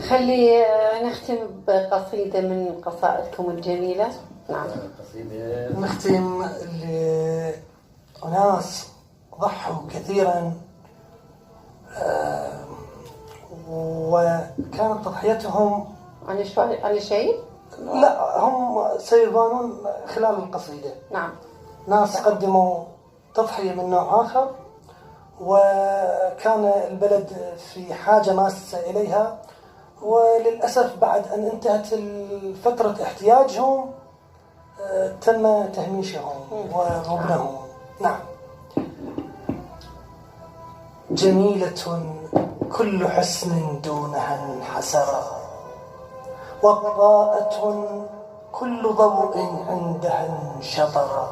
خلي نختم بقصيدة من قصائدكم الجميلة. نعم. نختم لأناس ضحوا كثيرا وكانت تضحيتهم عن شيء؟ لا، هم سيبانون خلال القصيدة. نعم. ناس قدموا تضحية من نوع آخر، وكان البلد في حاجة ماسة إليها، وللأسف بعد أن انتهت فترة احتياجهم تم تهميشهم وغبنهم. نعم. جميلة كل حسن دونها انحسرا، وضاءة كل ضوء عندها انشطرا،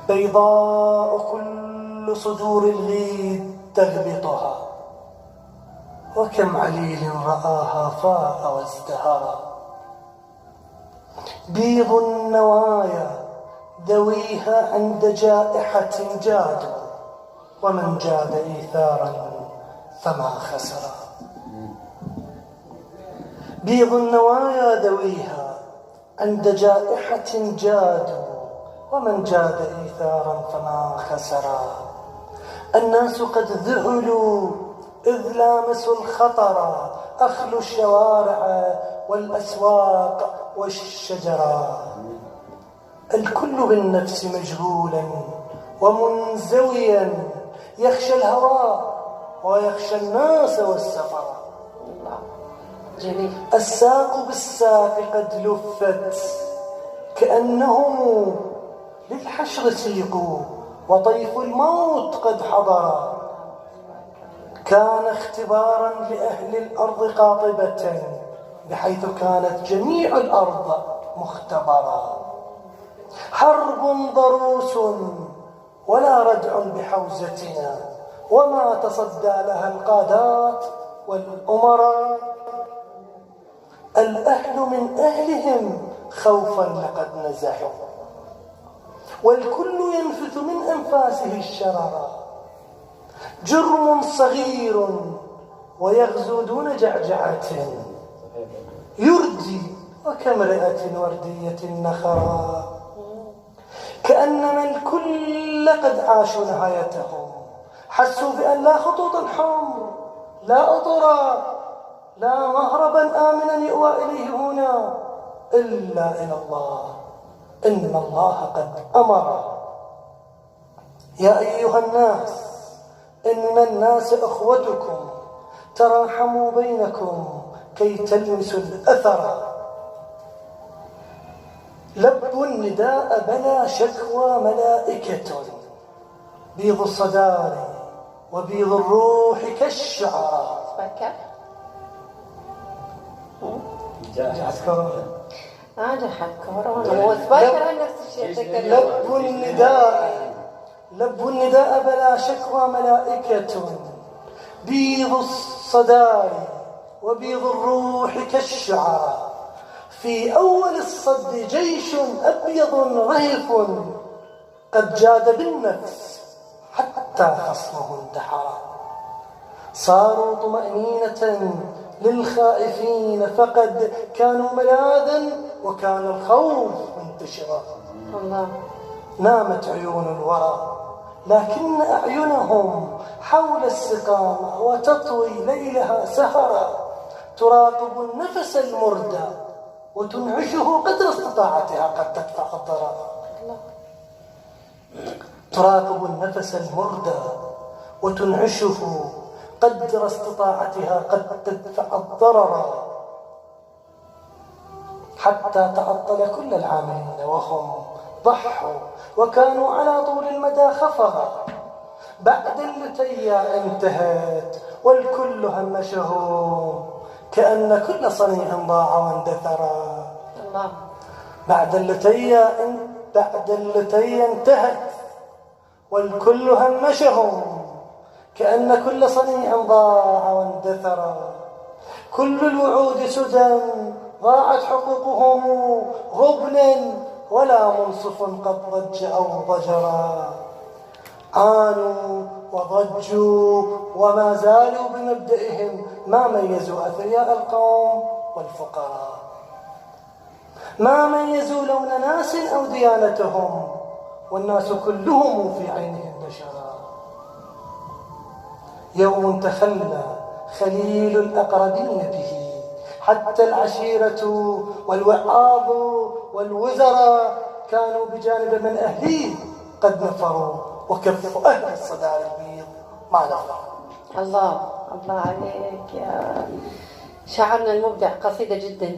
بيضاء كل صدور الغيد تغبطها، وكم عليل رآها فاء وازدهرا، بيض النوايا ذويها عند جائحة جادوا، ومن جاد إيثارا فما خسرا. بيض النوايا ذويها عند جائحة جادوا، ومن جاد إيثارا فما خسرا. الناس قد ذهلوا إذ لامسوا الخطر، أخلوا الشوارع والأسواق والشجرا، الكل بالنفس مشغولا ومنزويا، يخشى الهوى ويخشى الناس والسفر. جميل. الساق بالساق قد لفت كأنهم للحشر سيقوا، وطيف الموت قد حضر. كان اختبارا لأهل الأرض قاطبة، بحيث كانت جميع الأرض مختبرا. حرب ضروس ولا ردع بحوزتنا، وما تصدى لها القادات والأمراء. الأهل من أهلهم خوفا لقد نزحوا، والكل ينفث من أنفاسه الشررا. جرم صغير ويغزو دون جعجعة، يردي وكامرئة وردية نخرا. كأنما الكل قد عاشوا نهايتهم، حسوا بأن لا خطوط حمر، لا أطرا، لا مهربا آمنا يؤوى إليه هنا إلا إلى الله، إن الله قد أمر. يا أيها الناس، إن الناس أخوتكم، تراحموا بينكم كي تلمسوا الأثر. لبوا النداء بلا شكوى ملائكة، بيض الصدار وبيض الروح كالشعر. جاءت كورونا. جاءت كورونا وسباكر نفس الشيء. لبوا النداء بلا شكوى ملائكة، بيض الصدار وبيض الروح كالشعر. في أول الصد جيش أبيض رهف، قد جاد بالنفس حتى خصمه انتحر. صاروا طمأنينة للخائفين، فقد كانوا ملاذا وكان الخوف منتشرا. نامت عيون الورى، لكن أعينهم حول السقامة، وتطوي ليلها سهرا، تراقب النفس المردى وتنعشه قدر استطاعتها قد تدفع الضرر. تراقب النفس المردى وتنعشه قدر استطاعتها قد تدفع الضرر، حتى تعطل كل العاملين وهم ضحوا وكانوا على طول المدى خفرا. بعد اللتيا انتهت والكل همشهم، كأن كل صنيع ضاع واندثرا. بعد اللتيا انتهت والكل همشهم، كأن كل صنيع ضاع واندثرا. كل الوعود سدى ضاعت حقوقهم غبنا، ولا منصف قد ضج أو ضجرا. عانوا وضجوا وما زالوا بمبدئهم، ما ميزوا أثرياء القوم والفقراء، ما ميزوا لون ناس أو ديانتهم، والناس كلهم في عينهم بشرا. يوم تخلى خليل الأقربين به، حتى العشيرة والوعاظ والوزراء كانوا بجانب من أهليه قد نفروا، وكفوا أهل الصداع البيض ما نفروا. الله الله عليك يا شاعرنا المبدع، قصيدة جدا